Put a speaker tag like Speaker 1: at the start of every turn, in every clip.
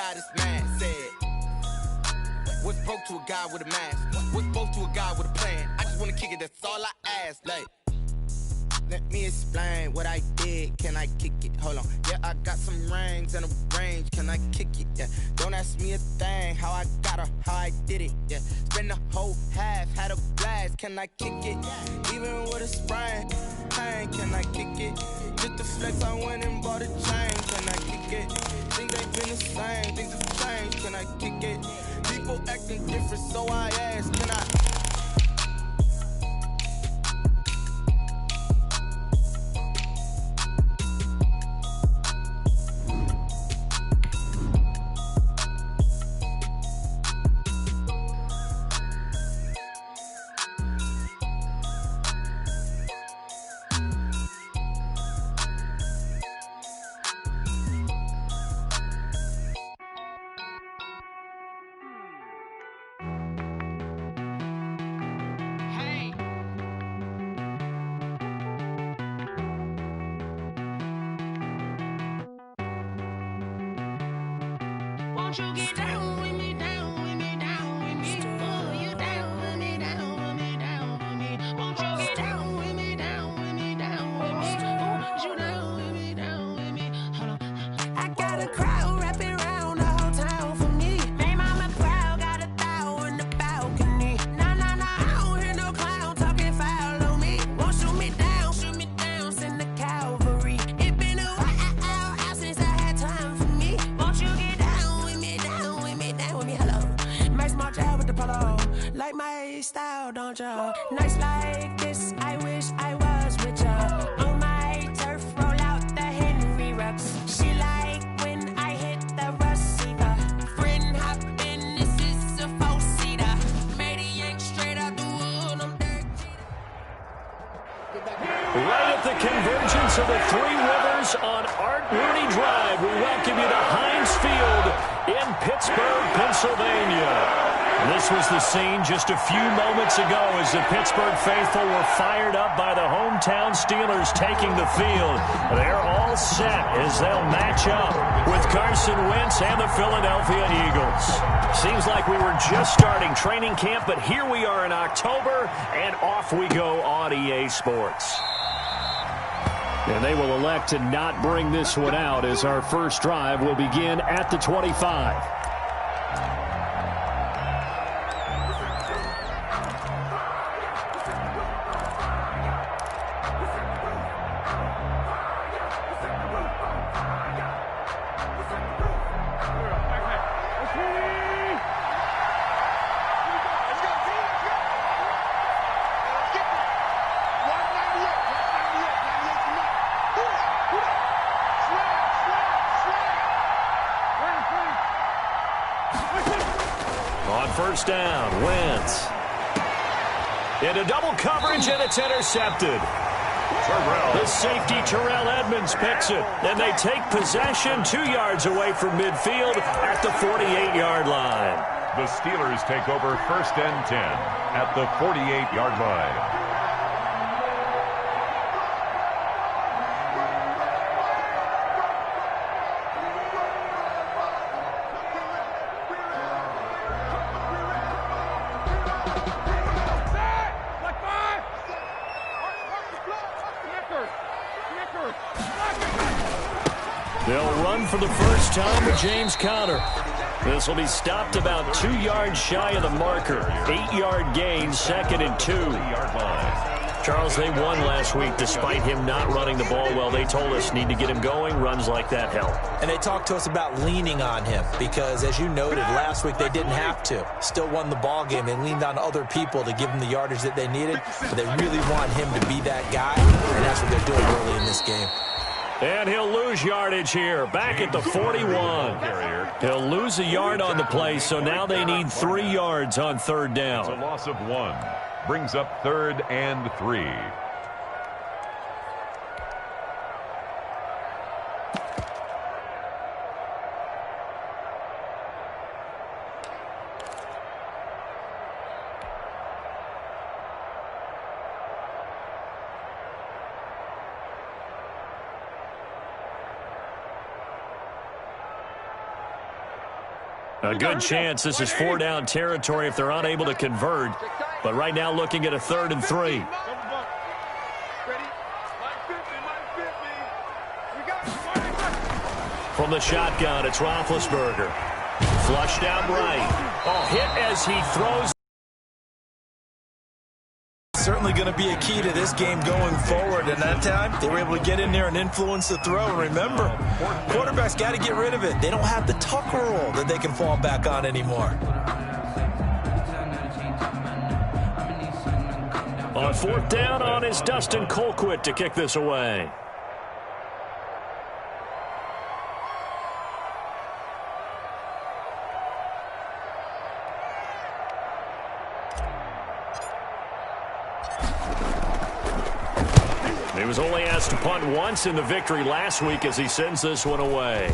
Speaker 1: guy that's mad said, what's broke to a guy with a mask? What's broke to a guy with a plan? I just wanna kick it, that's all I ask. Like, let me explain what I did. Can I kick it? Hold on. Yeah, I got some rings and a range. Can I kick it? Yeah. Don't ask me a thing. How I got her, how I did it. Yeah. Spend the whole half, had a blast. Can I kick it? Even with a sprain, pain. Can I kick it? Just the flex, I went and bought a chain. Can I kick it? Things ain't been the same. Things have changed. Can I kick it? People acting different, so I ask. Can I?
Speaker 2: Won't you get down with me, down with me, down with me? Oh, you down with me, down with me, down with me. Won't you get down with me, down with me, down with me? Oh, you down with me, down with me? Hold on. I got a crowd wrapping around the whole town for me. Name on my crowd, got a thou in the balcony. Nah, nah, nah, I don't hear no clown talking foul on me. Won't shoot me down, send the cavalry. It been a while since I had time for me. Won't you get down with me, down with me, down with me? Hello. Max March out with the polo. Like my style, don't ya? Nights like this, I wish I was with ya. On my turf, roll out the Henry Rux. She like when I hit the receiver. Friend hop in, this is a four-seater. Made a yank straight out the wood, I'm dirt.
Speaker 3: Right at the convergence of the Three Rivers on Art Rooney Drive, we welcome you to Heinz Field in Pittsburgh, Pennsylvania. This was the scene just a few moments ago as the Pittsburgh faithful were fired up by the hometown Steelers taking the field. They're all set as they'll match up with Carson Wentz and the Philadelphia Eagles. Seems like we were just starting training camp, but here we are in October, and off we go on EA Sports. And they will elect to not bring this one out as our first drive will begin at the 25. First down, Wentz. Into double coverage, and it's intercepted. The safety, Terrell Edmonds, picks it. And they take possession 2 yards away from midfield at the 48-yard line.
Speaker 4: The Steelers take over 1st and 10 at the 48-yard line.
Speaker 3: They'll run for the first time with James Conner. This will be stopped about 2 yards shy of the marker. 8-yard gain, 2nd and 2. Charles, they won last week despite him not running the ball well. They told us need to get him going. Runs like that help.
Speaker 5: And they talked to us about leaning on him because, as you noted, last week they didn't have to. Still won the ball game. They leaned on other people to give them the yardage that they needed, but they really want him to be that guy, and that's what they're doing early in this game.
Speaker 3: And he'll lose yardage here, back at the 41. He'll lose a yard on the play, so now they need 3 yards on 3rd down.
Speaker 4: It's a loss of 1. Brings up 3rd and 3.
Speaker 3: A good chance this is 4-down territory if they're unable to convert. But right now looking at a 3rd and 3. From the shotgun, it's Roethlisberger. Flushed out right. Oh, hit as he throws.
Speaker 5: Certainly going to be a key to this game going forward. And that time, they were able to get in there and influence the throw. And remember, quarterbacks got to get rid of it. They don't have the tuck rule that they can fall back on anymore.
Speaker 3: On 4th down on is Dustin Colquitt to kick this away. He was only asked to punt once in the victory last week as he sends this one away.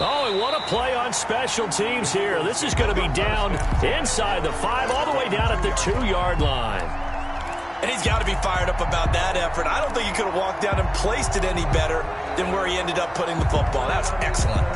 Speaker 3: Oh, and what a play on special teams here. This is going to be down inside the 5, all the way down at the 2-yard line.
Speaker 5: And he's got to be fired up about that effort. I don't think he could have walked down and placed it any better than where he ended up putting the football. That's excellent.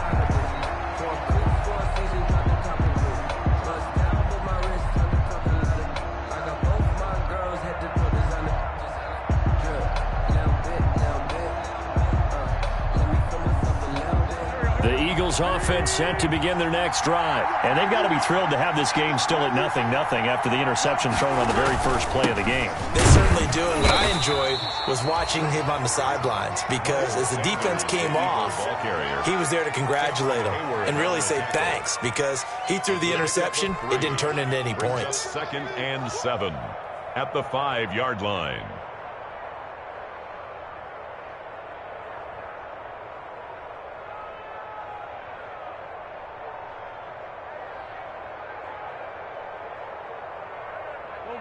Speaker 3: Offense set to begin their next drive. And they've got to be thrilled to have this game still at 0-0 after the interception thrown on the very first play of the game.
Speaker 5: They certainly do. And what I enjoyed was watching him on the sidelines, because as the defense came off, he was there to congratulate them and really say thanks, because he threw the interception. It didn't turn into any points.
Speaker 4: 2nd and 7 at the 5-yard line.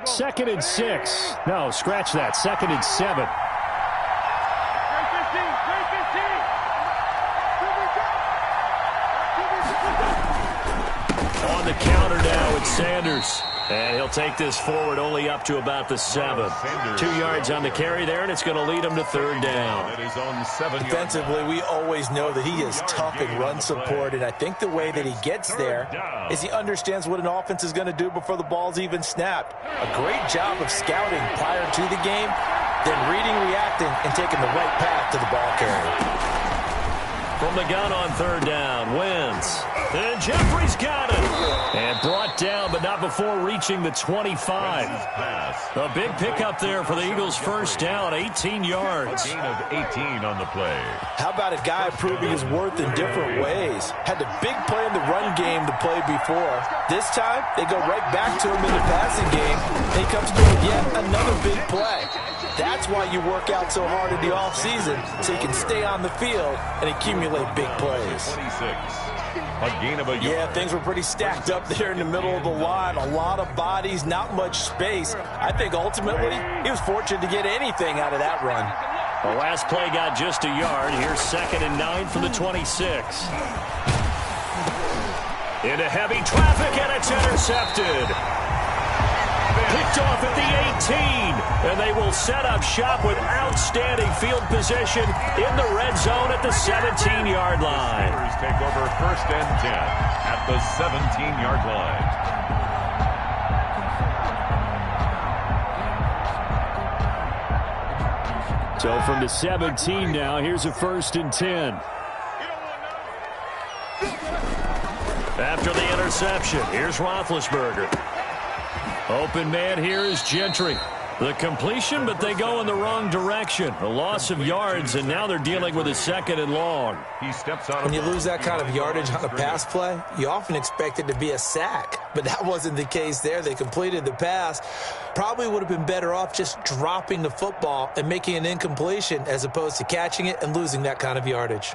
Speaker 3: Second and 6. No, scratch that. 2nd and 7. On the counter now, it's Sanders. And he'll take this forward only up to about the 7. 2 yards on the carry there, and it's going to lead him to 3rd down.
Speaker 5: Defensively, we always know that he is tough in run support, and I think the way that he gets there is he understands what an offense is going to do before the ball's even snapped. A great job of scouting prior to the game, then reading, reacting, and taking the right path to the ball carrier.
Speaker 3: From the gun on 3rd down, wins. And Jeffrey's got it. And brought down, but not before reaching the 25. A big pickup there for the Eagles' first down, 18 yards.
Speaker 4: A gain of 18 on the play.
Speaker 5: How about a guy proving his worth in different ways? Had the big play in the run game to play before. This time, they go right back to him in the passing game. And he comes through with yet another big play. That's why you work out so hard in the offseason, so you can stay on the field and accumulate big plays.
Speaker 4: 26. A gain of a yard.
Speaker 5: Yeah, things were pretty stacked up there in the middle of the line. A lot of bodies, not much space. I think ultimately he was fortunate to get anything out of that run.
Speaker 3: The last play got just a yard. Here's 2nd and 9 from the 26. Into heavy traffic, and it's intercepted. Picked off at the 18, and they will set up shop with outstanding field position in the red zone at the 17-yard line.
Speaker 4: Take over 1st and 10 at the 17-yard line.
Speaker 3: So from the 17 now, here's a 1st and 10. After the interception, here's Roethlisberger. Open man here is Gentry. The completion, but they go in the wrong direction. A loss of yards, and now they're dealing with a 2nd and long.
Speaker 4: He steps out.
Speaker 5: When you lose that kind of yardage on a pass play, you often expect it to be a sack. But that wasn't the case there. They completed the pass. Probably would have been better off just dropping the football and making an incompletion as opposed to catching it and losing that kind of yardage.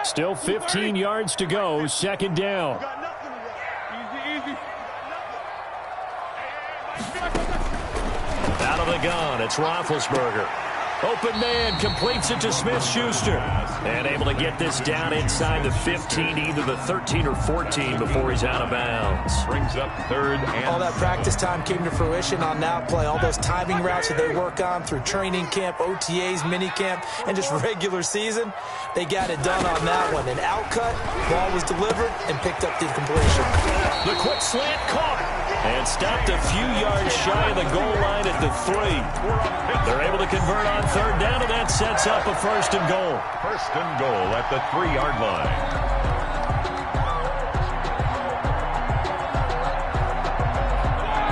Speaker 3: Still 15 yards to go, 2nd down. Out of the gun, it's Roethlisberger. Open man completes it to Smith-Schuster. And able to get this down inside the 15, either the 13 or 14 before he's out of bounds.
Speaker 4: Brings up third and
Speaker 5: all that practice time came to fruition on that play. All those timing routes that they work on through training camp, OTAs, minicamp, and just regular season, they got it done on that one. An outcut, ball was delivered, and picked up the completion.
Speaker 3: The quick slant caught and stopped a few yards shy of the goal line at the 3. They're able to convert on third down, and that sets up a first and goal.
Speaker 4: First and goal at the 3-yard line.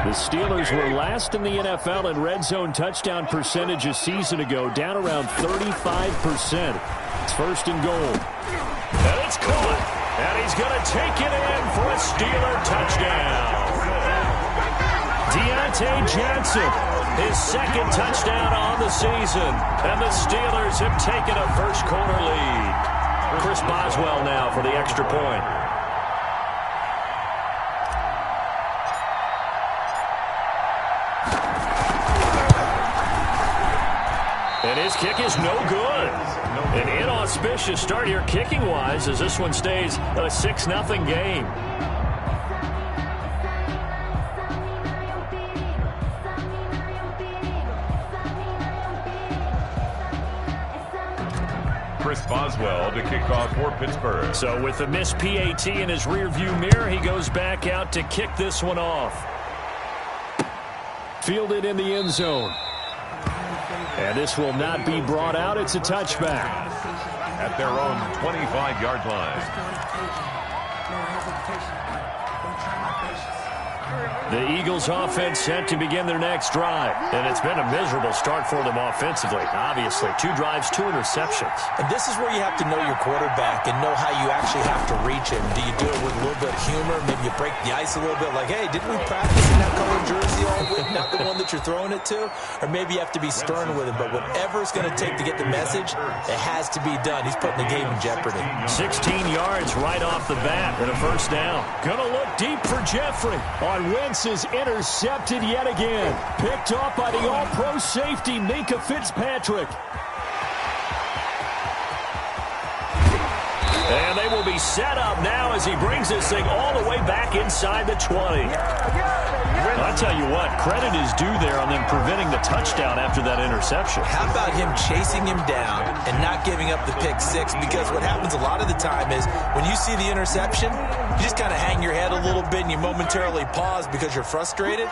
Speaker 3: The Steelers were last in the NFL in red zone touchdown percentage a season ago, down around 35%. It's first and goal. And it's caught. And he's going to take it in for a Steeler touchdown. Deontay Johnson, his second touchdown on the season. And the Steelers have taken a first-quarter lead. Chris Boswell now for the extra point. And his kick is no good. An inauspicious start here kicking-wise as this one stays a 6-0 game.
Speaker 4: Chris Boswell to kick off for Pittsburgh.
Speaker 3: So with the missed PAT in his rearview mirror, he goes back out to kick this one off. Fielded in the end zone. And this will not be brought out. It's a touchback.
Speaker 4: At their own 25-yard line.
Speaker 3: The Eagles offense set to begin their next drive. And it's been a miserable start for them offensively. Obviously, 2 drives, 2 interceptions.
Speaker 5: And this is where you have to know your quarterback and know how you actually have to reach him. Do you do it with a little bit of humor? Maybe you break the ice a little bit like, hey, didn't we practice in that colored jersey all week? Not the one that you're throwing it to? Or maybe you have to be stern with him. But whatever it's going to take to get the message, it has to be done. He's putting the game in jeopardy.
Speaker 3: 16 yards right off the bat and a first down. Gonna look deep for Jeffrey. On Wentz is intercepted yet again. Picked off by the all-pro safety, Minka Fitzpatrick. And they will be set up now as he brings this thing all the way back inside the 20. I'll tell you what, credit is due there on them preventing the touchdown after that interception.
Speaker 5: How about him chasing him down and not giving up the pick six? Because what happens a lot of the time is when you see the interception, you just kind of hang your head a little bit and you momentarily pause because you're frustrated.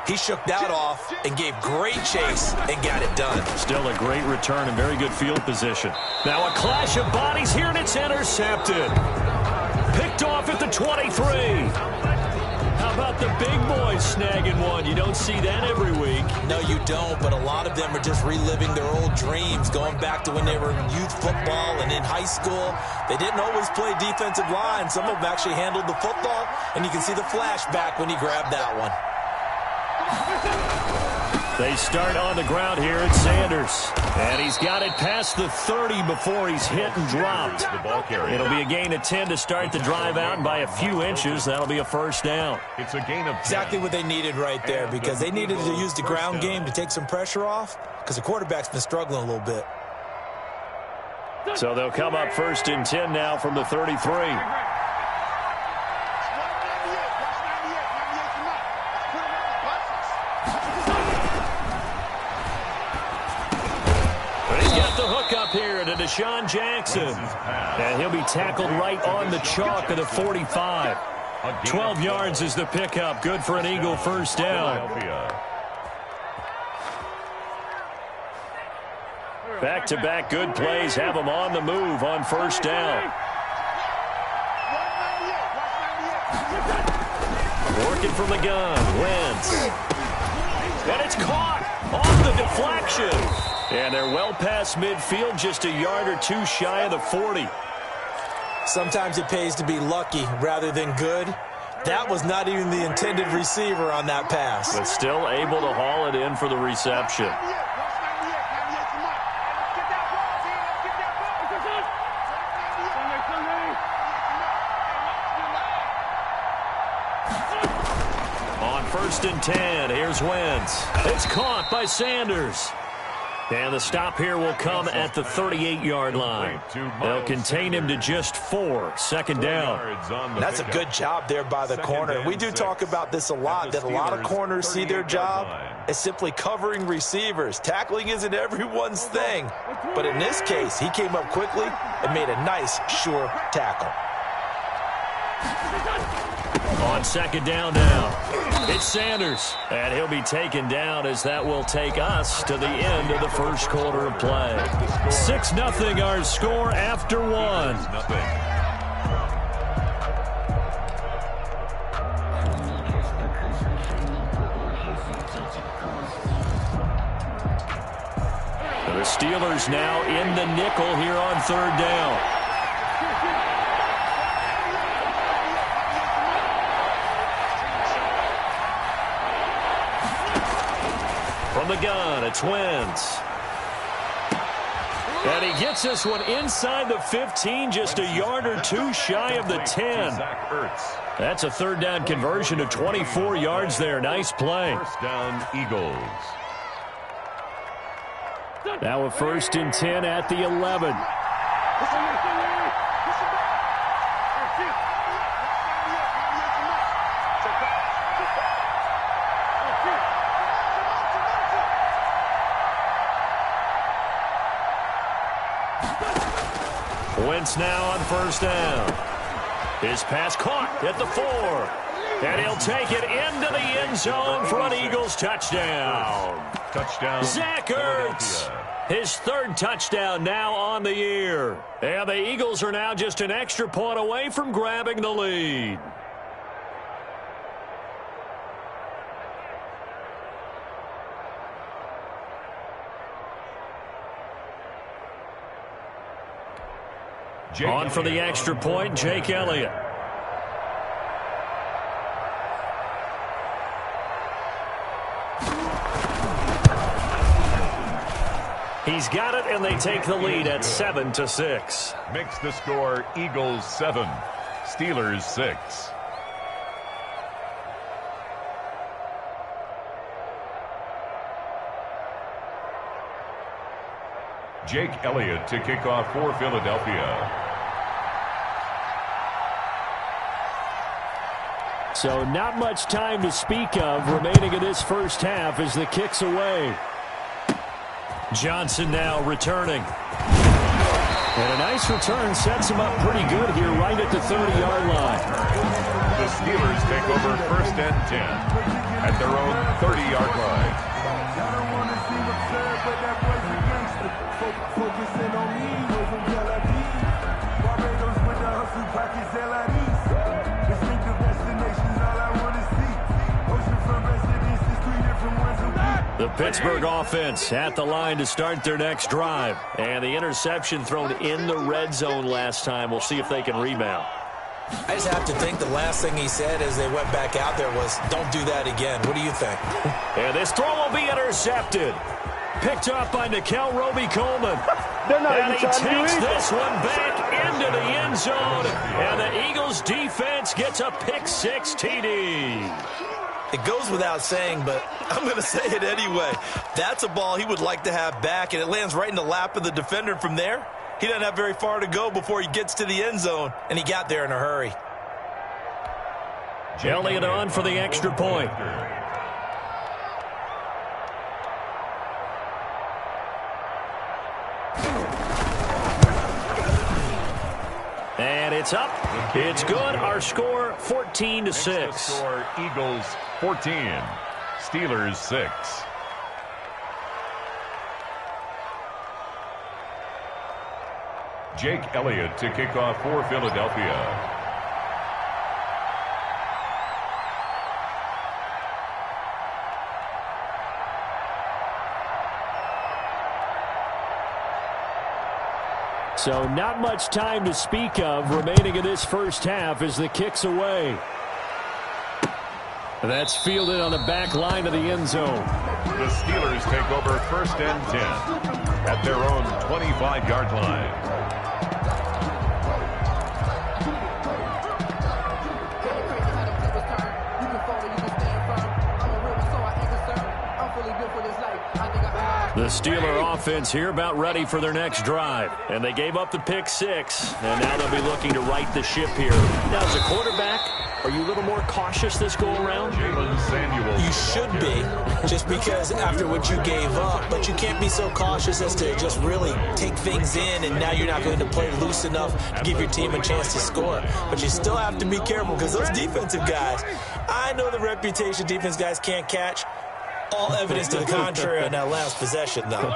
Speaker 5: He shook that off and gave great chase and got it done.
Speaker 3: Still a great return and very good field position. Now a clash of bodies here, and it's intercepted. Picked off at the 23. How about the big boys snagging one? You don't see that every week.
Speaker 5: No, you don't, but a lot of them are just reliving their old dreams, going back to when they were in youth football and in high school. They didn't always play defensive line. Some of them actually handled the football, and you can see the flashback when he grabbed that one.
Speaker 3: They start on the ground here at Sanders. And he's got it past the 30 before he's hit and dropped.
Speaker 4: The ball carrier.
Speaker 3: It'll be a gain of 10 to start the drive out, and by a few inches, that'll be a first down.
Speaker 4: It's a gain of 10.
Speaker 5: Exactly what they needed right there, because they needed to use the ground game to take some pressure off, because the quarterback's been struggling a little bit.
Speaker 3: So they'll come up first and 10 now from the 33. Up here to Deshaun Jackson. And he'll be tackled right on the chalk of the 45. 12 yards is the pickup. Good for an Eagle first down. Back-to-back good plays have them on the move on first down. Working from the gun. Wentz. And it's caught off the deflection. And they're well past midfield, just a yard or two shy of the 40.
Speaker 5: Sometimes it pays to be lucky rather than good. That was not even the intended receiver on that pass.
Speaker 3: But still able to haul it in for the reception. On first and 10, here's Wentz. It's caught by Sanders. And the stop here will come at the 38-yard line. They'll contain him to just 4, second down.
Speaker 5: And that's a good job there by the corner. We do talk about this a lot, that a lot of corners see their job as simply covering receivers. Tackling isn't everyone's thing. But in this case, he came up quickly and made a nice, sure tackle.
Speaker 3: On second down now, it's Sanders, and he'll be taken down as that will take us to the end of the first quarter of play. 6-0 our score after 1. The Steelers now in the nickel here on third down. From the gun, it's Wentz. And he gets this one inside the 15, just a yard or two shy of the 10. That's a third down conversion of 24 yards there. Nice play.
Speaker 4: First down, Eagles.
Speaker 3: Now a 1st and 10 at the 11. Wentz now on first down. His pass caught at the 4. And he'll take it into the end zone for an Eagles touchdown.
Speaker 4: Touchdown.
Speaker 3: Zach Ertz. His 3rd touchdown now on the year. And the Eagles are now just an extra point away from grabbing the lead. On for the extra point, Jake Elliott. He's got it, and they take the lead at 7-6.
Speaker 4: Makes the score Eagles 7, Steelers 6. Jake Elliott to kick off for Philadelphia.
Speaker 3: So not much time to speak of remaining in this first half as the kick's away. Johnson now returning. And a nice return sets him up pretty good here right at the 30-yard line.
Speaker 4: The Steelers take over 1st and 10 at their own 30-yard line.
Speaker 3: The Pittsburgh offense at the line to start their next drive. And the interception thrown in the red zone last time. We'll see if they can rebound.
Speaker 5: I just have to think the last thing he said as they went back out there was, don't do that again. What do you think?
Speaker 3: And this throw will be intercepted. Picked up by Nikel Roby-Coleman. And he takes this one back into the end zone. And the Eagles defense gets a pick-6 TD.
Speaker 5: It goes without saying, but I'm going to say it anyway. That's a ball he would like to have back, and it lands right in the lap of the defender. From there, he doesn't have very far to go before he gets to the end zone, and he got there in a hurry.
Speaker 3: Elliott on for the extra point. And it's up. It's good. Our score 14-6.
Speaker 4: Score Eagles 14, Steelers 6. Jake Elliott to kick off for Philadelphia.
Speaker 3: So not much time to speak of remaining in this first half as the kick's away. That's fielded on the back line of the end zone.
Speaker 4: The Steelers take over 1st and 10 at their own 25-yard line.
Speaker 3: The Steeler offense here about ready for their next drive. And they gave up the pick 6, and now they'll be looking to right the ship here. Now, as a quarterback, are you a little more cautious this go-around?
Speaker 5: You should be, just because after what you gave up, but you can't be so cautious as to just really take things in, and now you're not going to play loose enough to give your team a chance to score. But you still have to be careful because those defensive guys, I know the reputation defense guys can't catch. All evidence to the contrary on that last possession, though.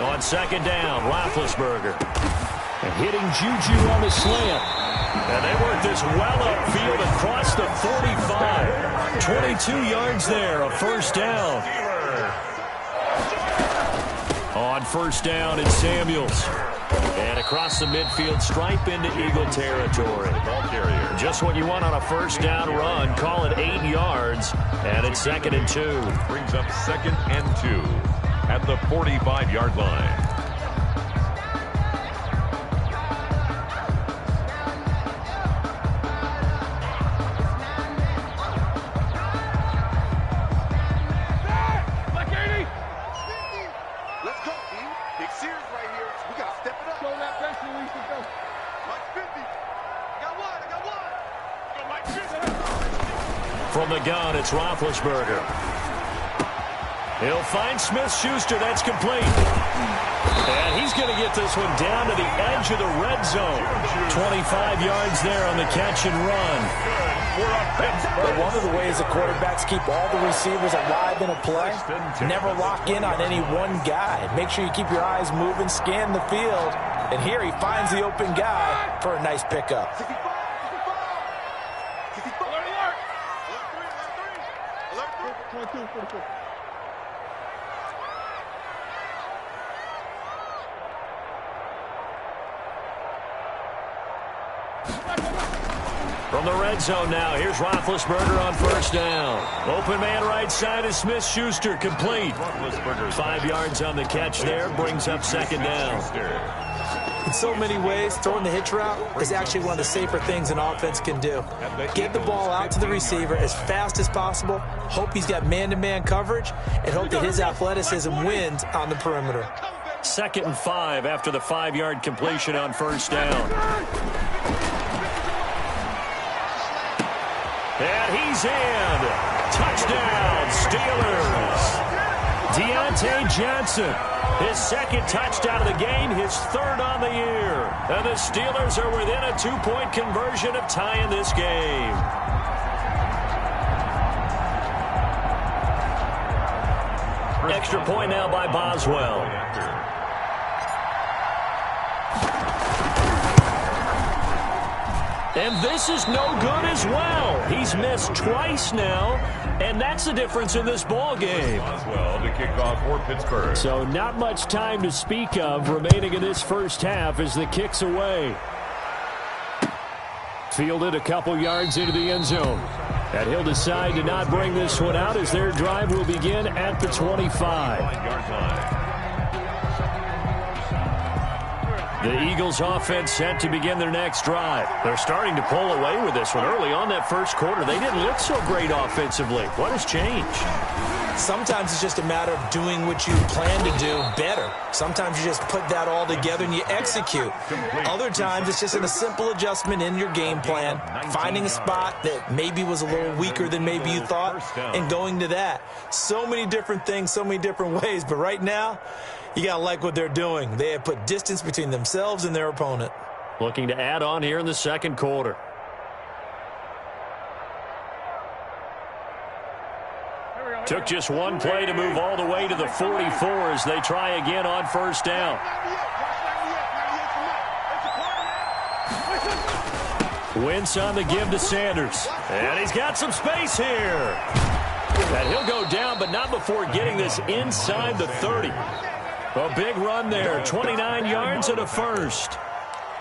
Speaker 3: On second down, Roethlisberger. And hitting Juju on the slant. And they work this well upfield across the 45. 22 yards there, a first down. On first down, it's Samuels. And across the midfield stripe into Eagle territory. Just what you want on a first down run. Call it 8 yards. And it's 2nd and 2.
Speaker 4: Brings up 2nd and 2 at the 45-yard line.
Speaker 3: From the gun, it's Roethlisberger. He'll find Smith-Schuster. That's complete. And he's going to get this one down to the edge of the red zone. 25 yards there on the catch and run.
Speaker 5: But one of the ways the quarterbacks keep all the receivers alive in a play, never lock in on any one guy. Make sure you keep your eyes moving, scan the field. And here he finds the open guy for a nice pickup.
Speaker 3: From the red zone now, here's Roethlisberger on first down. Open man right side is Smith-Schuster, complete. 5 yards on the catch there, brings up 2nd down.
Speaker 5: In so many ways, throwing the hitch route is actually one of the safer things an offense can do. Get the ball out to the receiver as fast as possible, hope he's got man-to-man coverage, and hope that his athleticism wins on the perimeter.
Speaker 3: 2nd and 5 after the 5-yard completion on first down. And he's in. Touchdown, Steelers. Deontay Johnson, his 2nd touchdown of the game, his 3rd on the year. And the Steelers are within a 2-point conversion of tying this game. Extra point now by Boswell. And this is no good as well. He's missed twice now, and that's the difference in this ball game.
Speaker 4: Boswell to kick off for Pittsburgh.
Speaker 3: So not much time to speak of remaining in this first half as the kick's away. Fielded a couple yards into the end zone. And he'll decide to not bring this one out as their drive will begin at the 25. The Eagles offense set to begin their next drive. They're starting to pull away with this one. Early on that first quarter, they didn't look so great offensively. What has changed?
Speaker 5: Sometimes it's just a matter of doing what you plan to do better. Sometimes you just put that all together and you execute. Other times it's just a simple adjustment in your game plan, finding a spot that maybe was a little weaker than maybe you thought, and going to that. So many different things, so many different ways, but right now, you got to like what they're doing. They have put distance between themselves and their opponent.
Speaker 3: Looking to add on here in the second quarter. Took just one play to move all the way to the 44 as they try again on first down. Wentz on the give to Sanders. And he's got some space here. And he'll go down, but not before getting this inside the 30. A big run there, 29 yards and a first.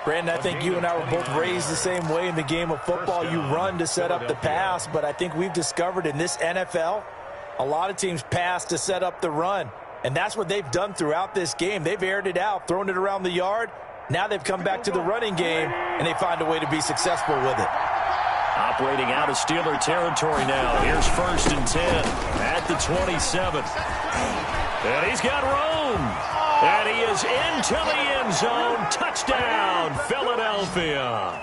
Speaker 5: Brandon, I think you and I were both raised the same way in the game of football. You run to set up the pass, but I think we've discovered in this NFL, a lot of teams pass to set up the run. And that's what they've done throughout this game. They've aired it out, thrown it around the yard. Now they've come back to the running game, and they find a way to be successful with it.
Speaker 3: Operating out of Steeler territory now. Here's 1st and 10 at the 27. And he's got room. And he is into the end zone. Touchdown, Philadelphia.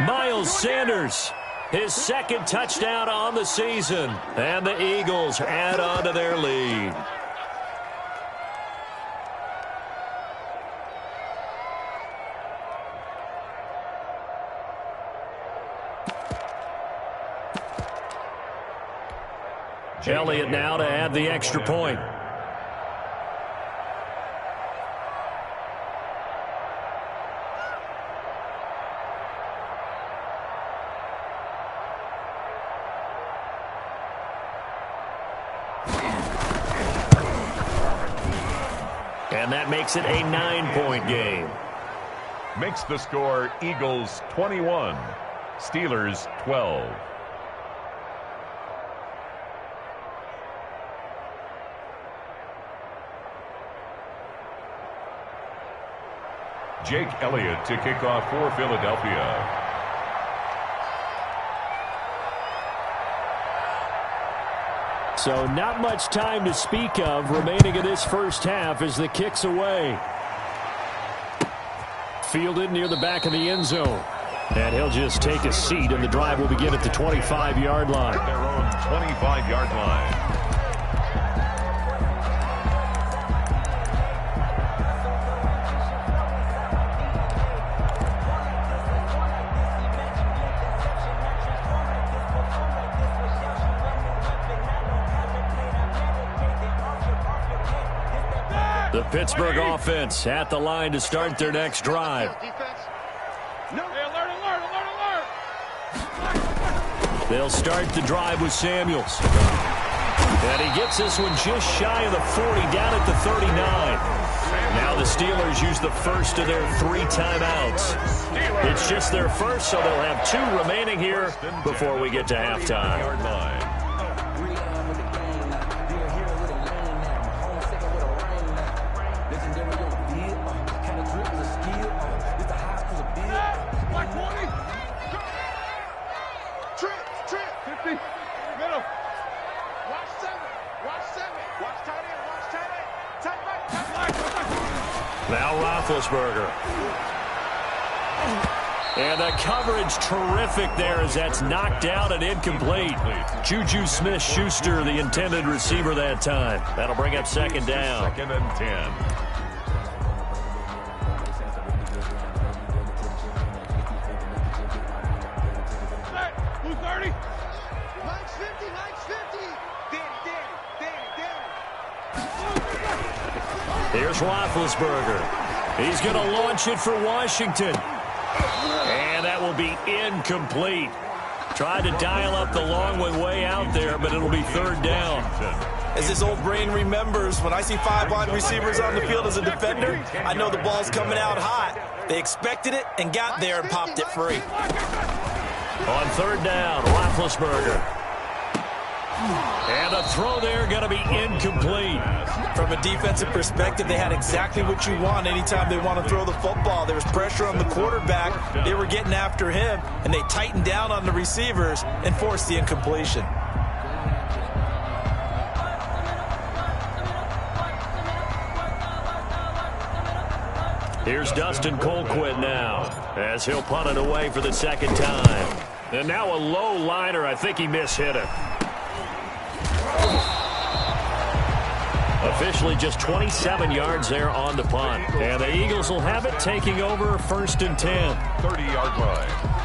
Speaker 3: Miles Sanders, his 2nd touchdown on the season. And the Eagles add on to their lead. Elliott now to add the extra point. And that makes it a 9-point game.
Speaker 4: Makes the score Eagles 21, Steelers 12. Jake Elliott to kick off for Philadelphia.
Speaker 3: So not much time to speak of remaining in this first half as the kick's away. Fielded near the back of the end zone. And he'll just take a seat, and the drive will begin at the 25-yard line.
Speaker 4: Their own 25-yard line.
Speaker 3: The Pittsburgh offense at the line to start their next drive. They'll start the drive with Samuels. And he gets this one just shy of the 40, down at the 39. Now the Steelers use the first of their 3 timeouts. It's just their first, so they'll have 2 remaining here before we get to halftime. Now Roethlisberger. And the coverage terrific there as that's knocked out and incomplete. Juju Smith-Schuster, the intended receiver that time. That'll bring up 2nd down.
Speaker 4: 2nd and 10.
Speaker 6: Who's 30?
Speaker 3: Here's Roethlisberger. He's going to launch it for Washington. And that will be incomplete. Tried to dial up the long way out there, but it'll be 3rd down.
Speaker 5: As his old brain remembers, when I see 5 wide receivers on the field as a defender, I know the ball's coming out hot. They expected it and got there and popped it free.
Speaker 3: On 3rd down, Roethlisberger. And a throw there going to be incomplete.
Speaker 5: From a defensive perspective, they had exactly what you want anytime they want to throw the football. There was pressure on the quarterback. They were getting after him, and they tightened down on the receivers and forced the incompletion.
Speaker 3: Here's Dustin Colquitt now as he'll punt it away for the 2nd time. And now a low liner. I think he mishit it. Officially just 27 yards there on the punt. And the Eagles will have it, taking over 1st and 10.
Speaker 4: 30-yard line.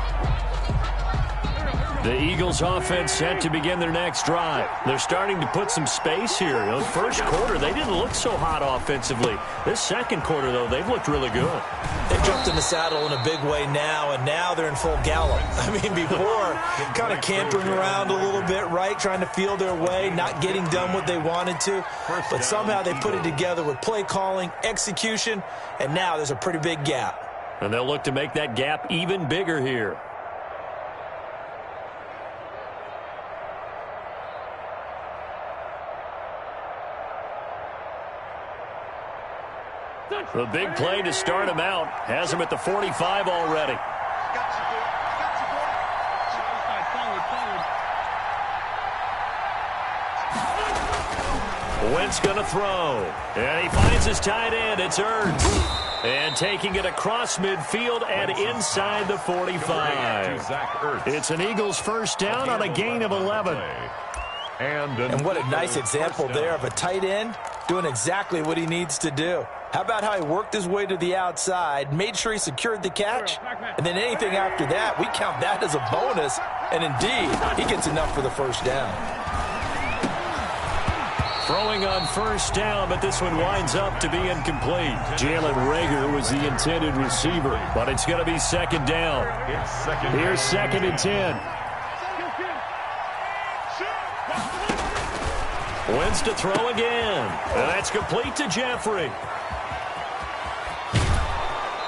Speaker 3: The Eagles offense set to begin their next drive. They're starting to put some space here. You know, first quarter, they didn't look so hot offensively. This 2nd quarter, though, they've looked really good.
Speaker 5: They've jumped in the saddle in a big way now, and now they're in full gallop. I mean, before, kind of cantering around a little bit, right, trying to feel their way, not getting done what they wanted to. But somehow they put it together with play calling, execution, and now there's a pretty big gap.
Speaker 3: And they'll look to make that gap even bigger here. The big play to start him out has him at the 45 already. Wentz going to throw. And he finds his tight end. It's Ertz. And taking it across midfield and inside the 45. It's an Eagles first down on a gain of 11.
Speaker 5: And what a nice example there of a tight end doing exactly what he needs to do. How about how he worked his way to the outside, made sure he secured the catch, and then anything after that, we count that as a bonus. And indeed, he gets enough for the first down.
Speaker 3: Throwing on first down, but this one winds up to be incomplete. Jalen Reagor was the intended receiver, but it's going to be second down. Here's 2nd and 10. Wentz to throw again. And that's complete to Jeffrey.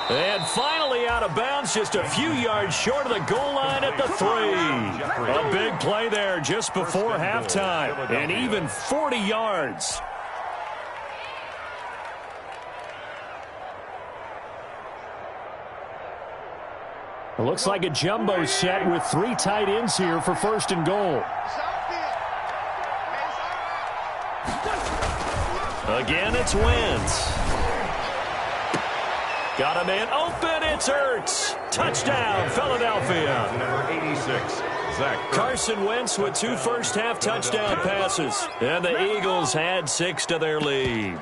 Speaker 3: And finally out of bounds, just a few yards short of the goal line at the 3. A big play there just before halftime. And even 40 yards. It looks like a jumbo set with 3 tight ends here for 1st and goal. Again, it's Wentz. Got a man open. It's Ertz. Touchdown, Philadelphia.
Speaker 4: Number 86, Zach.
Speaker 3: Carson Wentz with 2 first-half touchdown passes. And the Eagles had 6 to their lead.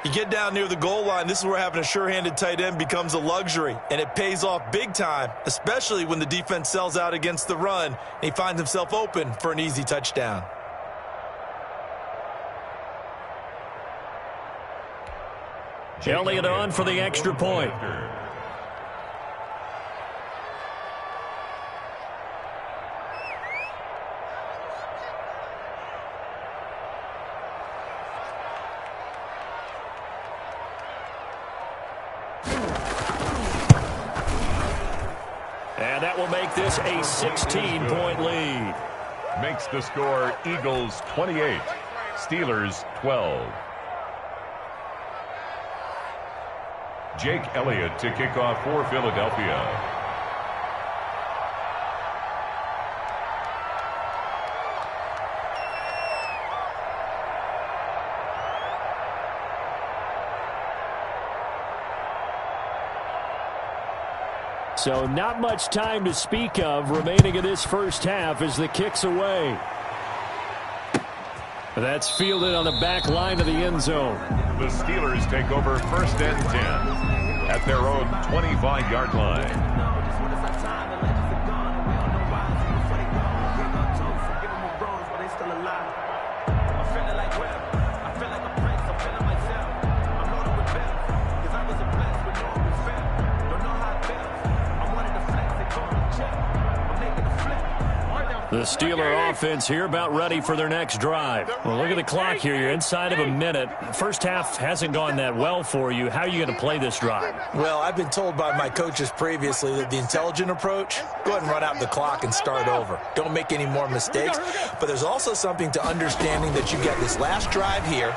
Speaker 5: You get down near the goal line, this is where having a sure-handed tight end becomes a luxury, and it pays off big time, especially when the defense sells out against the run, and he finds himself open for an easy touchdown.
Speaker 3: Elliott on for the extra point. And that will make this a 16-point lead.
Speaker 4: Makes the score Eagles 28, Steelers 12. Jake Elliott to kick off for Philadelphia.
Speaker 3: So not much time to speak of remaining in this first half as the kick's away. That's fielded on the back line of the end zone.
Speaker 4: The Steelers take over 1st and 10 at their own 25-yard line.
Speaker 3: The Steeler offense here about ready for their next drive. Well, look at the clock here. You're inside of a minute. First half hasn't gone that well for you. How are you going to play this drive?
Speaker 5: Well, I've been told by my coaches previously that the intelligent approach, go ahead and run out the clock and start over. Don't make any more mistakes. But there's also something to understanding that you get this last drive here.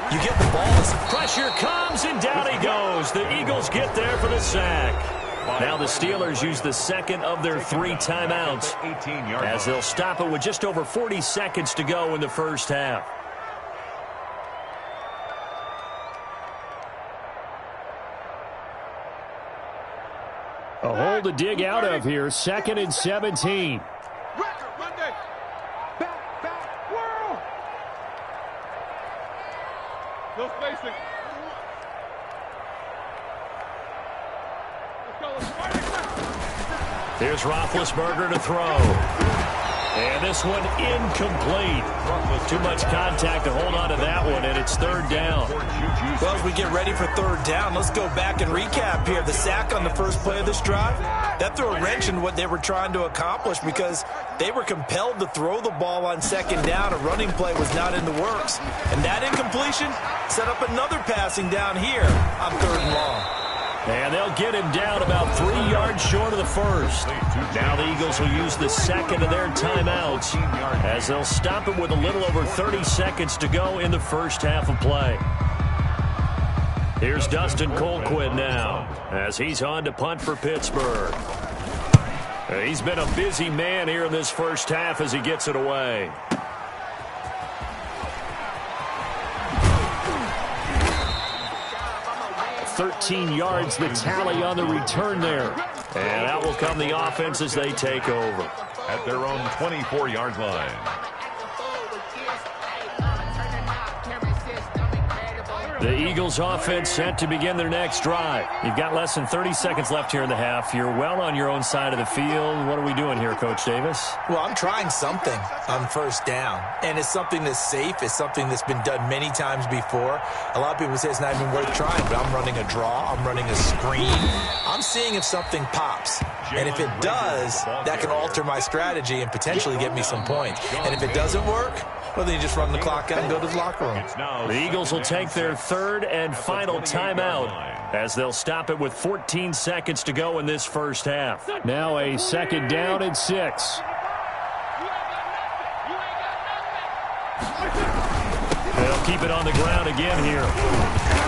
Speaker 5: You get the ball.
Speaker 3: Pressure comes, and down he goes. The Eagles get there for the sack. Now the Steelers use the 2nd of their 3 timeouts as they'll stop it with just over 40 seconds to go in the first half. A hole to dig out of here. 2nd and 17.
Speaker 6: No spacing.
Speaker 3: Here's Roethlisberger to throw. And this one incomplete. Too much contact to hold on to that one, and it's 3rd down.
Speaker 5: Well, as we get ready for 3rd down, let's go back and recap here. The sack on the first play of this drive, that threw a wrench in what they were trying to accomplish because they were compelled to throw the ball on 2nd down. A running play was not in the works. And that incompletion set up another passing down here on 3rd and long.
Speaker 3: And they'll get him down about 3 yards short of the first. Now the Eagles will use the 2nd of their timeouts as they'll stop it with a little over 30 seconds to go in the first half of play. Here's Dustin Colquitt now as he's on to punt for Pittsburgh. He's been a busy man here in this first half as he gets it away. 13 yards, the tally on the return there. And out will come the offense as they take over.
Speaker 4: At their own 24-yard line.
Speaker 3: The Eagles offense set to begin their next drive. You've got less than 30 seconds left here in the half. You're well on your own side of the field. What are we doing here, Coach Davis?
Speaker 5: Well, I'm trying something on first down, and it's something that's safe. It's something that's been done many times before. A lot of people say it's not even worth trying, but I'm running a draw. I'm running a screen. I'm seeing if something pops, and if it does, that can alter my strategy and potentially get me some points. And if it doesn't work, well, then you just run the clock out and go to the locker room.
Speaker 3: The Eagles will take their third and final timeout as they'll stop it with 14 seconds to go in this first half. Now a second down and 6. They'll keep it on the ground again here.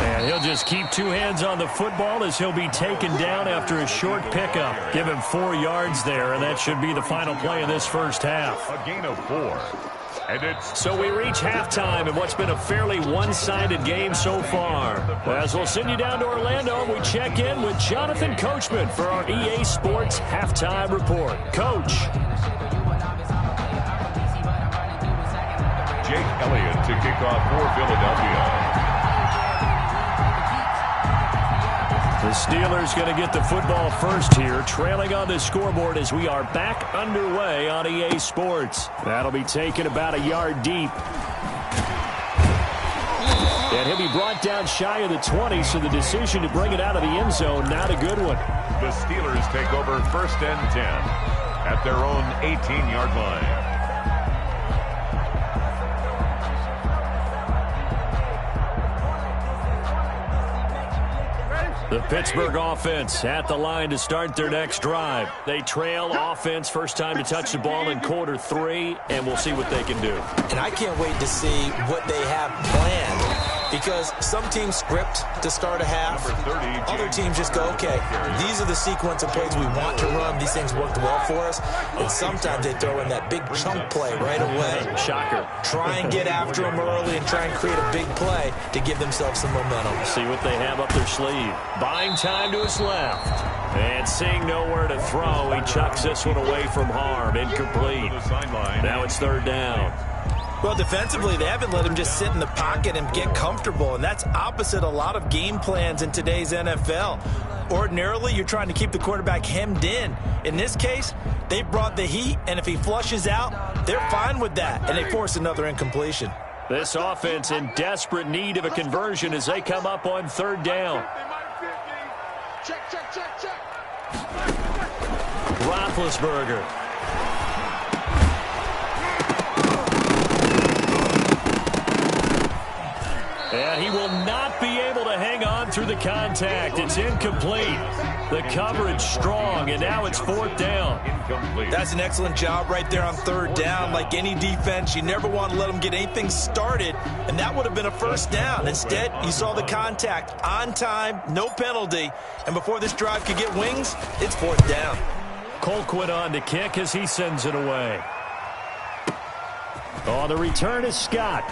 Speaker 3: And he'll just keep two hands on the football as he'll be taken down after a short pickup. Give him 4 yards there, and that should be the final play of this first half.
Speaker 4: A gain of 4.
Speaker 3: So we reach halftime in what's been a fairly one-sided game so far. As we'll send you down to Orlando, we check in with Jonathan Coachman for our EA Sports Halftime Report. Coach.
Speaker 4: Jake Elliott to kick off for Philadelphia.
Speaker 3: The Steelers going to get the football first here, trailing on the scoreboard as we are back underway on EA Sports. That'll be taken about a yard deep. And he'll be brought down shy of the 20, so the decision to bring it out of the end zone, not a good one.
Speaker 4: The Steelers take over first and 10 at their own 18-yard line.
Speaker 3: The Pittsburgh offense at the line to start their next drive. They trail offense, first time to touch the ball in quarter 3, and we'll see what they can do.
Speaker 5: And I can't wait to see what they have planned, because some teams script to start a half. Other teams just go, okay, these are the sequence of plays we want to run. These things worked well for us. And sometimes they throw in that big chunk play right away.
Speaker 3: Shocker.
Speaker 5: Try and get after them early and try and create a big play to give themselves some momentum.
Speaker 3: See what they have up their sleeve. Buying time to his left. And seeing nowhere to throw, he chucks this one away from harm. Incomplete. Now it's third down.
Speaker 5: Well, defensively, they haven't let him just sit in the pocket and get comfortable, and that's opposite a lot of game plans in today's NFL. Ordinarily, you're trying to keep the quarterback hemmed in. In this case, they brought the heat, and if he flushes out, they're fine with that, and they force another incompletion.
Speaker 3: This offense in desperate need of a conversion as they come up on third down. Roethlisberger. And he will not be able to hang on through the contact. It's incomplete. The coverage strong, and now it's fourth down.
Speaker 5: That's an excellent job right there on third down. Like any defense, you never want to let them get anything started, and that would have been a first down. Instead, you saw the contact on time, no penalty, and before this drive could get wings, it's fourth down.
Speaker 3: Colquitt on to kick as he sends it away. Oh, the return is Scott.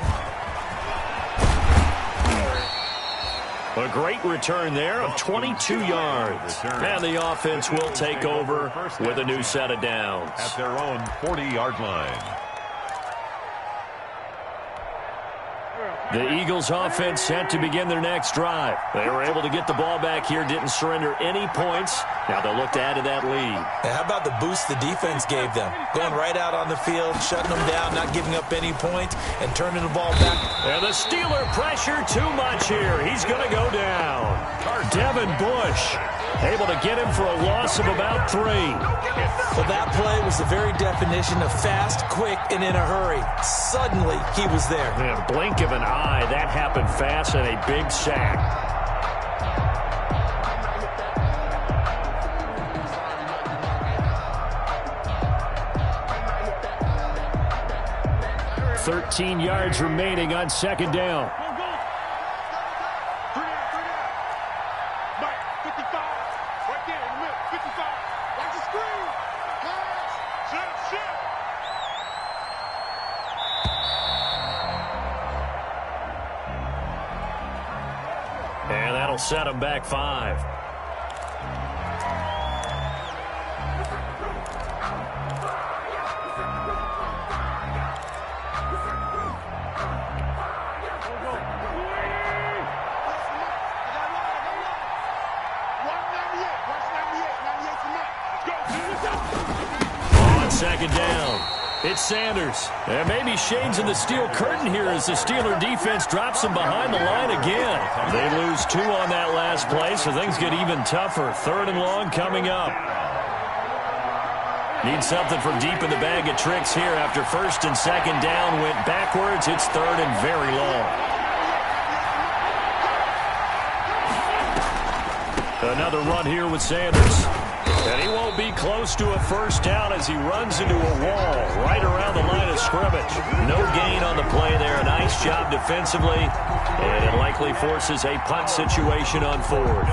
Speaker 3: A great return there of 22 yards. And the offense will take over with a new set of downs.
Speaker 4: At their own 40-yard line.
Speaker 3: The Eagles offense set to begin their next drive. They were able to get the ball back here, didn't surrender any points. Now they'll look to add to that lead.
Speaker 5: And how about the boost the defense gave them? Going right out on the field, shutting them down, not giving up any points, and turning the ball back.
Speaker 3: And the Steeler pressure too much here. He's going to go down. Devin Bush able to get him for a loss of about 3.
Speaker 5: Well, that play was the very definition of fast, quick, and in a hurry. Suddenly, he was there.
Speaker 3: In a blink of an eye, that happened fast and a big sack. "13 yards remaining on second down. set them back 5. On second down, it's Sanders. And maybe shades in the steel curtain here as the Steeler defense drops them behind the line again. They lose 2 on that last play, so things get even tougher. 3rd and long coming up. Need something from deep in the bag of tricks here after 1st and 2nd down went backwards. It's 3rd and very long. Another run here with Sanders. And he won't be close to a 1st down as he runs into a wall right around the line of scrimmage. No gain on the play there. Nice job defensively. And it likely forces a punt situation on 4th.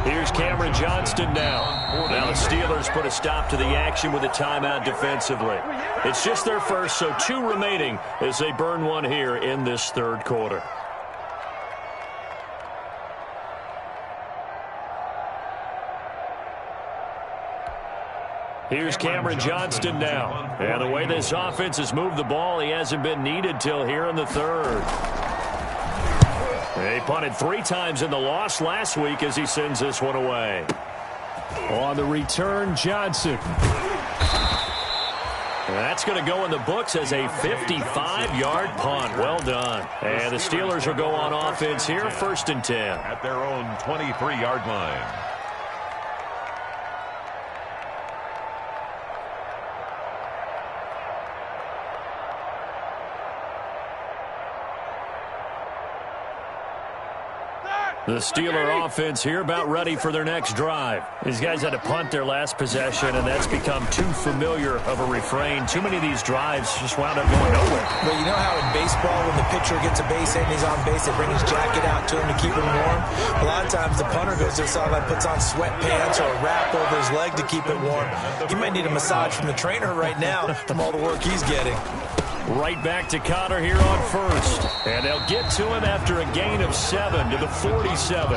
Speaker 3: Here's Cameron Johnston now. Now the Steelers put a stop to the action with a timeout defensively. It's just their first, so 2 remaining as they burn one here in this 3rd quarter. Here's Cameron Johnston now. And the way this offense has moved the ball, he hasn't been needed till here in the 3rd. They punted 3 times in the loss last week as he sends this one away. On the return, Johnson. That's going to go in the books as a 55-yard punt. Well done. And the Steelers will go on offense here, 1st and 10.
Speaker 4: At their own 23-yard line.
Speaker 3: The Steeler offense here about ready for their next drive. These guys had to punt their last possession, and that's become too familiar of a refrain. Too many of these drives just wound up going nowhere.
Speaker 5: But you know how in baseball, when the pitcher gets a base hit and he's on base, they bring his jacket out to him to keep him warm? A lot of times the punter goes to the sideline, puts on sweatpants or a wrap over his leg to keep it warm. He might need a massage from the trainer right now from all the work he's getting.
Speaker 3: Right back to Connor here on 1st. And they'll get to him after a gain of 7 to the 47.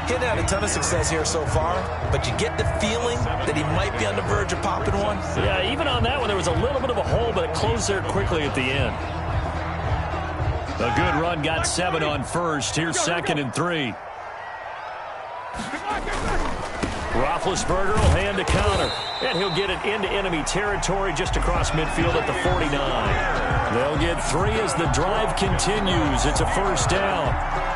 Speaker 5: He's had a ton of success here so far, but you get the feeling that he might be on the verge of popping one.
Speaker 3: Yeah, even on that one, there was a little bit of a hole, but it closed there quickly at the end. A good run got 7 on 1st. Here's 2nd and 3. Roethlisberger will hand to Connor, and he'll get it into enemy territory just across midfield at the 49. They'll get 3 as the drive continues. It's a 1st down.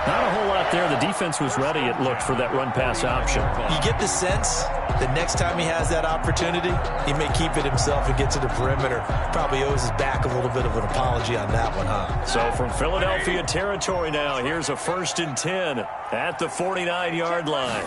Speaker 3: Not a whole lot there. The defense was ready, it looked, for that run-pass option.
Speaker 5: You get the sense that next time he has that opportunity, he may keep it himself and get to the perimeter. Probably owes his back a little bit of an apology on that one, huh?
Speaker 3: So from Philadelphia territory now, here's a 1st and 10 at the 49-yard line.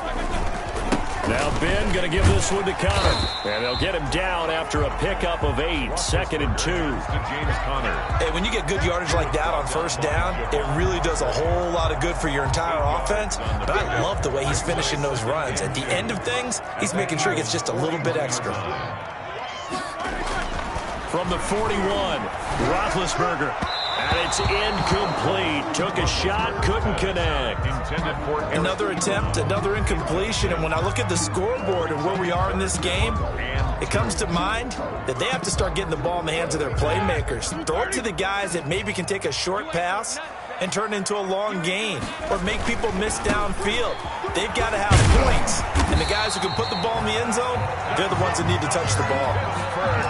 Speaker 3: Now Ben going to give this one to Connor. And they'll get him down after a pickup of 8. 2nd and 2.
Speaker 4: James Conner.
Speaker 5: Hey, when you get good yardage like that on 1st down, it really does a whole lot of good for your entire offense. But I love the way he's finishing those runs. At the end of things, he's making sure he gets just a little bit extra.
Speaker 3: From the 41, Roethlisberger. And it's incomplete. Took a shot, couldn't connect.
Speaker 5: Another attempt, another incompletion. And when I look at the scoreboard and where we are in this game, it comes to mind that they have to start getting the ball in the hands of their playmakers. Throw it to the guys that maybe can take a short pass and turn it into a long gain or make people miss downfield. They've got to have points. And the guys who can put the ball in the end zone, they're the ones that need to touch the ball.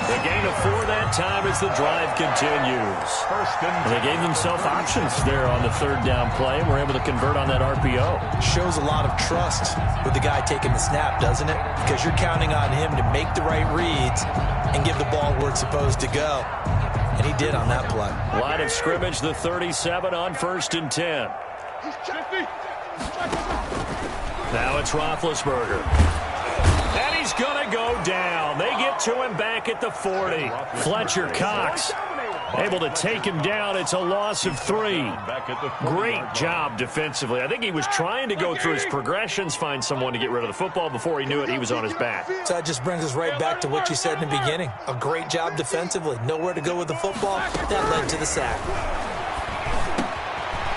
Speaker 3: The gain of 4 that time as the drive continues. And they gave themselves options there on the 3rd down play and were able to convert on that RPO.
Speaker 5: Shows a lot of trust with the guy taking the snap, doesn't it? Because you're counting on him to make the right reads and give the ball where it's supposed to go. And he did on that play.
Speaker 3: Line of scrimmage, the 37 on 1st and 10. Now it's Roethlisberger. And he's going to go down. They get to him back at the 40. Fletcher Cox able to take him down. It's a loss of 3. Great job defensively. I think he was trying to go through his progressions, find someone to get rid of the football. Before he knew it, he was on his back.
Speaker 5: So that just brings us right back to what you said in the beginning. A great job defensively. Nowhere to go with the football. That led to the sack.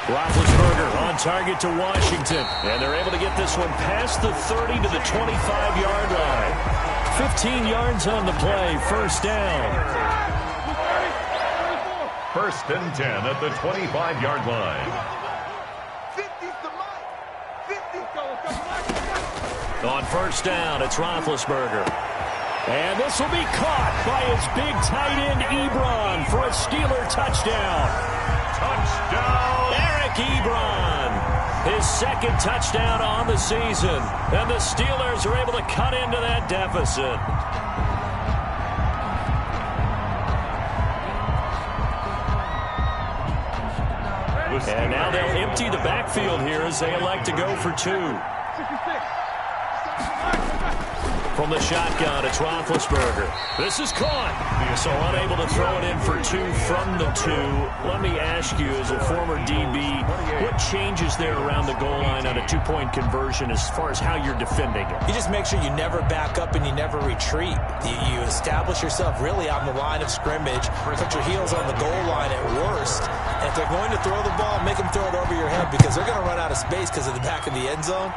Speaker 3: Roethlisberger on target to Washington. And they're able to get this one past the 30 to the 25-yard line. 15 yards on the play. First down.
Speaker 4: First and 10 at the 25-yard line.
Speaker 3: On first down, it's Roethlisberger. And this will be caught by his big tight end, Ebron, for a Steeler touchdown.
Speaker 4: Touchdown!
Speaker 3: Eric Ebron, his second touchdown on the season. And the Steelers are able to cut into that deficit. And now they'll empty the backfield here as they elect to go for two. From the shotgun, it's Roethlisberger. This is caught. So unable to throw it in for two from the two. Let me ask you, as a former DB, what changes there around the goal line on a two-point conversion as far as how you're defending it?
Speaker 5: You just make sure you never back up and you never retreat. You establish yourself really on the line of scrimmage, put your heels on the goal line at worst. And if they're going to throw the ball, make them throw it over your head because they're going to run out of space because of the back of the end zone.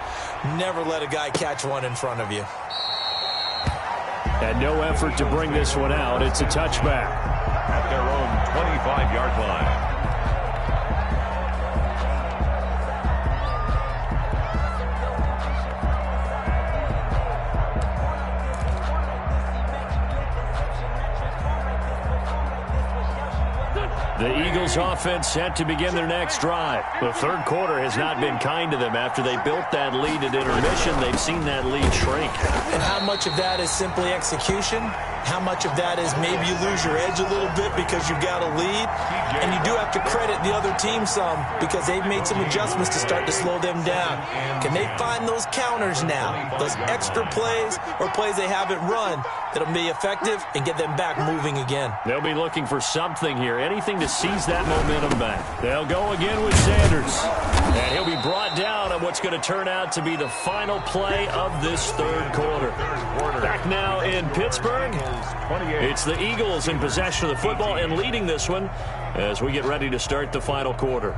Speaker 5: Never let a guy catch one in front of you.
Speaker 3: And no effort to bring this one out. It's a touchback.
Speaker 4: At their own 25-yard line.
Speaker 3: The Eagles offense set to begin their next drive. The third quarter has not been kind to them. After they built that lead at intermission, they've seen that lead shrink.
Speaker 5: And how much of that is simply execution? How much of that is maybe you lose your edge a little bit because you've got a lead? And you do have to credit the other team some because they've made some adjustments to start to slow them down. Can they find those counters now? Those extra plays or plays they haven't run that'll be effective and get them back moving again.
Speaker 3: They'll be looking for something here, anything to seize that momentum back. They'll go again with Sanders. And he'll be brought down on what's going to turn out to be the final play of this third quarter. Back now in Pittsburgh, it's the Eagles in possession of the football and leading this one as we get ready to start the final quarter.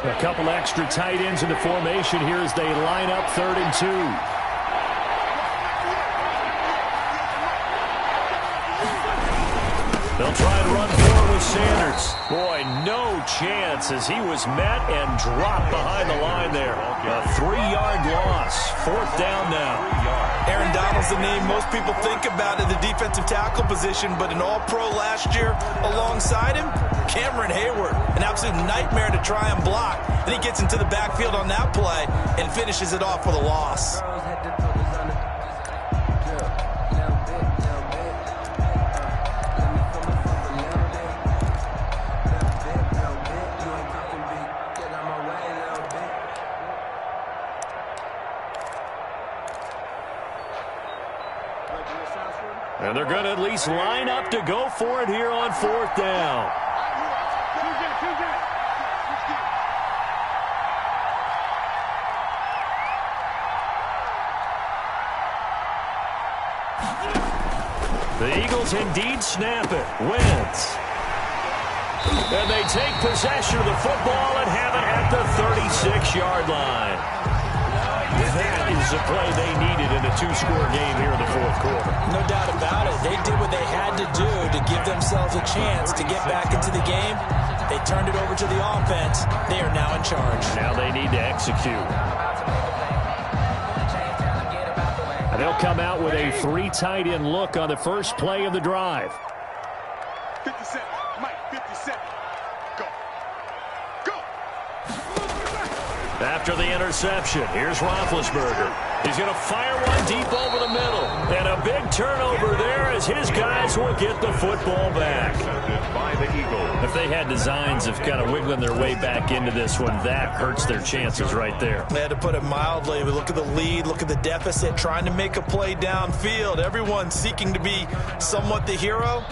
Speaker 3: A couple extra tight ends in the formation here as they line up 3rd and 2. They'll try and run forward with Sanders. Boy, no chance as he was met and dropped behind the line there. A 3-yard loss. 4th down now.
Speaker 5: Aaron Donald's the name most people think about in the defensive tackle position, but an all-pro last year alongside him, Cameron Hayward. An absolute nightmare to try and block. And he gets into the backfield on that play and finishes it off with a loss.
Speaker 3: And they're going to at least line up to go for it here on 4th down. The Eagles indeed snap it. Wentz. And they take possession of the football and have it at the 36-yard line. That is the play they needed in a 2-score game here in the 4th quarter.
Speaker 5: No doubt about it. They did what they had to do to give themselves a chance to get back into the game. They turned it over to the offense. They are now in charge.
Speaker 3: Now they need to execute. And they'll come out with a 3 tight end look on the first play of the drive.
Speaker 6: 57, Mike, 57. Go. Go.
Speaker 3: After the interception, here's Roethlisberger. He's going to fire one deep over the middle. And a big turnover there as his guys will get the football back.
Speaker 4: By the Eagles.
Speaker 3: If they had designs of kind of wiggling their way back into this one, that hurts their chances right there.
Speaker 5: They had to put it mildly. We look at the lead, look at the deficit, trying to make a play downfield. Everyone seeking to be somewhat the hero.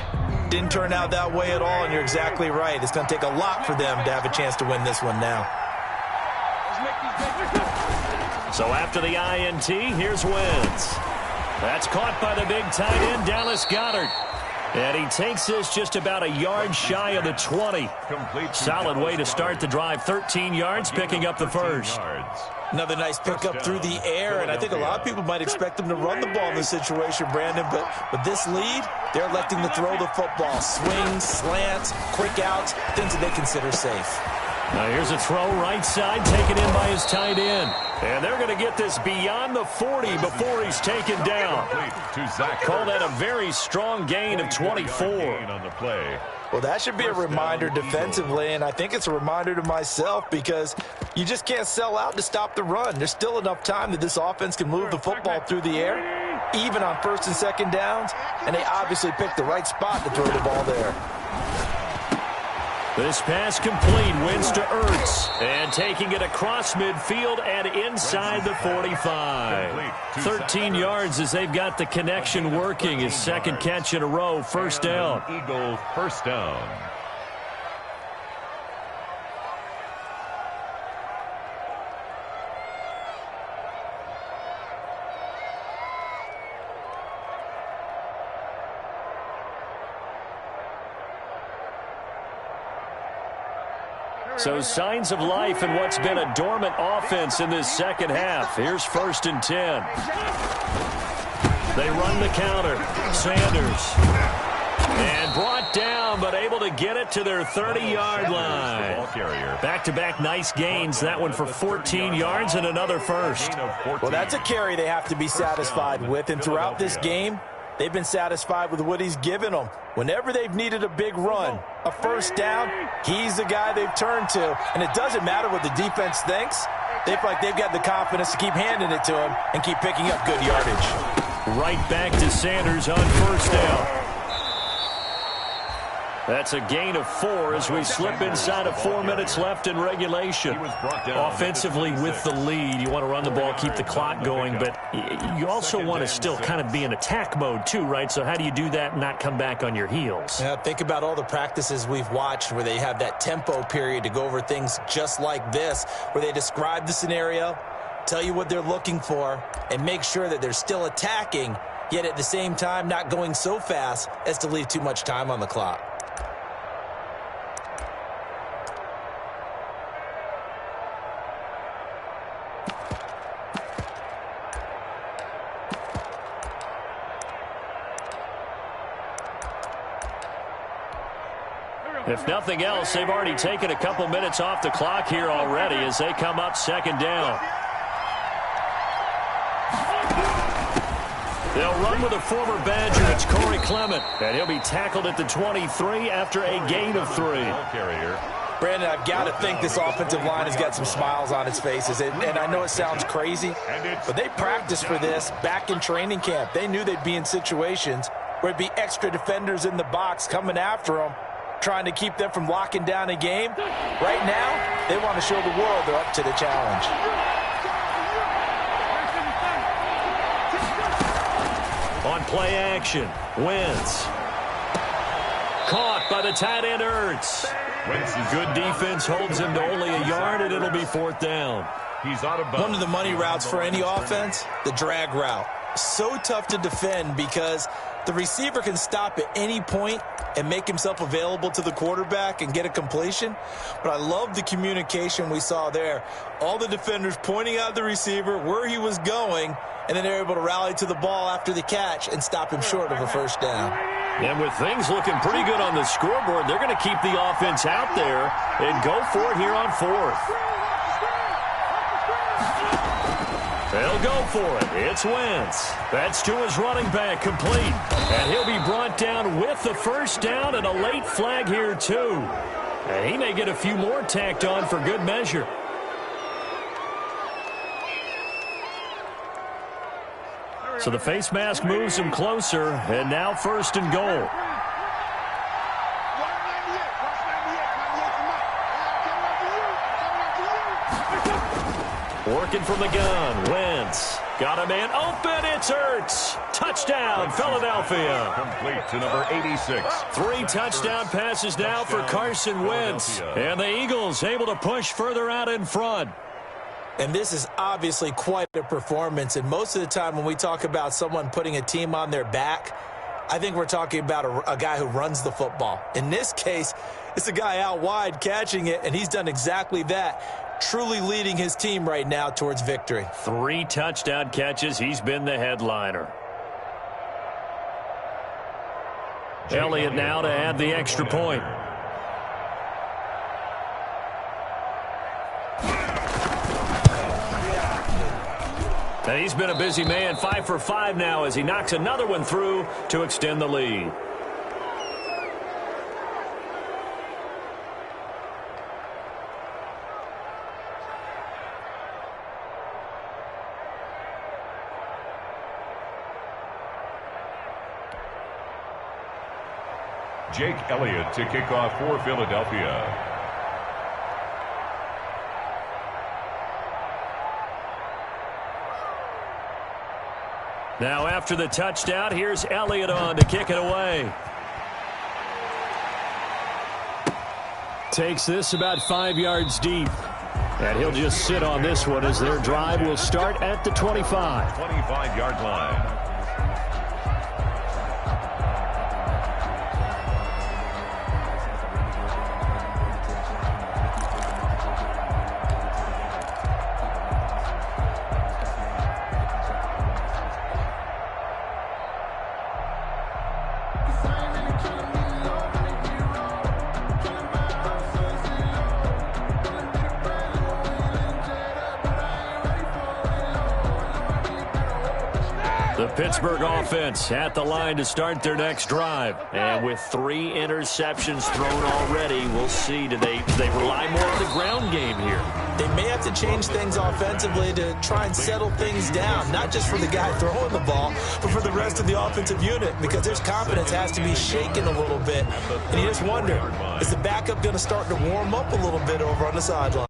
Speaker 5: Didn't turn out that way at all, and you're exactly right. It's going to take a lot for them to have a chance to win this one now.
Speaker 3: So after the INT, here's Wentz. That's caught by the big tight end, Dallas Goedert. And he takes this just about a yard shy of the 20. Solid way to start the drive. 13 yards, picking up the first.
Speaker 5: Another nice pickup through the air, and I think a lot of people might expect them to run the ball in this situation, Brandon, but with this lead, they're electing to throw the football. Swings, slants, quick outs, things that they consider safe.
Speaker 3: Now here's a throw right side, taken in by his tight end. And they're going to get this beyond the 40 before he's taken down. Call that a very strong gain of 24.
Speaker 5: Well, that should be a reminder defensively, and I think it's a reminder to myself because you just can't sell out to stop the run. There's still enough time that this offense can move the football through the air, even on first and second downs, and they obviously picked the right spot to throw the ball there.
Speaker 3: This pass complete, wins to Ertz, and taking it across midfield and inside the 45. 13 yards as they've got the connection working. His second catch in a row, first down.
Speaker 4: Eagle first down.
Speaker 3: So signs of life in what's been a dormant offense in this second half. Here's 1st and 10. They run the counter. Sanders. And brought down, but able to get it to their 30-yard line. Back-to-back nice gains. That one for 14 yards and another first.
Speaker 5: Well, that's a carry they have to be satisfied with. And throughout this game, they've been satisfied with what he's given them. Whenever they've needed a big run, a first down, he's the guy they've turned to. And it doesn't matter what the defense thinks. They feel like they've got the confidence to keep handing it to him and keep picking up good yardage.
Speaker 3: Right back to Sanders on first down. That's a gain of 4 as we slip inside of 4 minutes left in regulation. Offensively with the lead, you want to run the ball, keep the clock going, but you also want to still kind of be in attack mode too, right? So how do you do that and not come back on your heels?
Speaker 5: Yeah, think about all the practices we've watched where they have that tempo period to go over things just like this, where they describe the scenario, tell you what they're looking for, and make sure that they're still attacking, yet at the same time not going so fast as to leave too much time on the clock.
Speaker 3: If nothing else, they've already taken a couple minutes off the clock here already as they come up second down. They'll run with a former Badger. It's Corey Clement, and he'll be tackled at the 23 after a gain of 3.
Speaker 5: Brandon, I've got to think this offensive line has got some smiles on its faces, and I know it sounds crazy, but they practiced for this back in training camp. They knew they'd be in situations where it'd be extra defenders in the box coming after them, trying to keep them from locking down a game. Right now, they want to show the world they're up to the challenge.
Speaker 3: On play action, Wentz. Caught by the tight end Ertz. Good defense holds him to only a yard, and it'll be 4th down.
Speaker 4: He's out of bounds.
Speaker 5: One of the money routes for any offense, the drag route. So tough to defend because the receiver can stop at any point and make himself available to the quarterback and get a completion. But I love the communication we saw there. All the defenders pointing out the receiver, where he was going, and then they're able to rally to the ball after the catch and stop him short of a first down.
Speaker 3: And with things looking pretty good on the scoreboard, they're going to keep the offense out there and go for it here on 4th. They'll go for it. It's Wentz. That's to his running back, complete. And he'll be brought down with the first down and a late flag here, too. And he may get a few more tacked on for good measure. So the face mask moves him closer, and now 1st and goal. Working from the gun, Wentz. Got a man open, it's Ertz. Touchdown, Philadelphia.
Speaker 4: Complete to number 86.
Speaker 3: 3 touchdown passes now for Carson Wentz. And the Eagles able to push further out in front.
Speaker 5: And this is obviously quite a performance. And most of the time when we talk about someone putting a team on their back, I think we're talking about a guy who runs the football. In this case, it's a guy out wide catching it, and he's done exactly that, truly leading his team right now towards victory.
Speaker 3: 3 touchdown catches. He's been the headliner. Elliott now to add the extra point. And he's been a busy man, 5 for 5 now as he knocks another one through to extend the lead.
Speaker 4: Jake Elliott to kick off for Philadelphia.
Speaker 3: Now after the touchdown, here's Elliott on to kick it away. Takes this about 5 yards deep. And he'll just sit on this one as their drive will start at the 25.
Speaker 4: 25-yard line.
Speaker 3: The Pittsburgh offense at the line to start their next drive. And with 3 interceptions thrown already, we'll see. Do they rely more on the ground game here?
Speaker 5: They may have to change things offensively to try and settle things down, not just for the guy throwing the ball, but for the rest of the offensive unit, because their confidence has to be shaken a little bit. And you just wonder, is the backup going to start to warm up a little bit over on the sideline?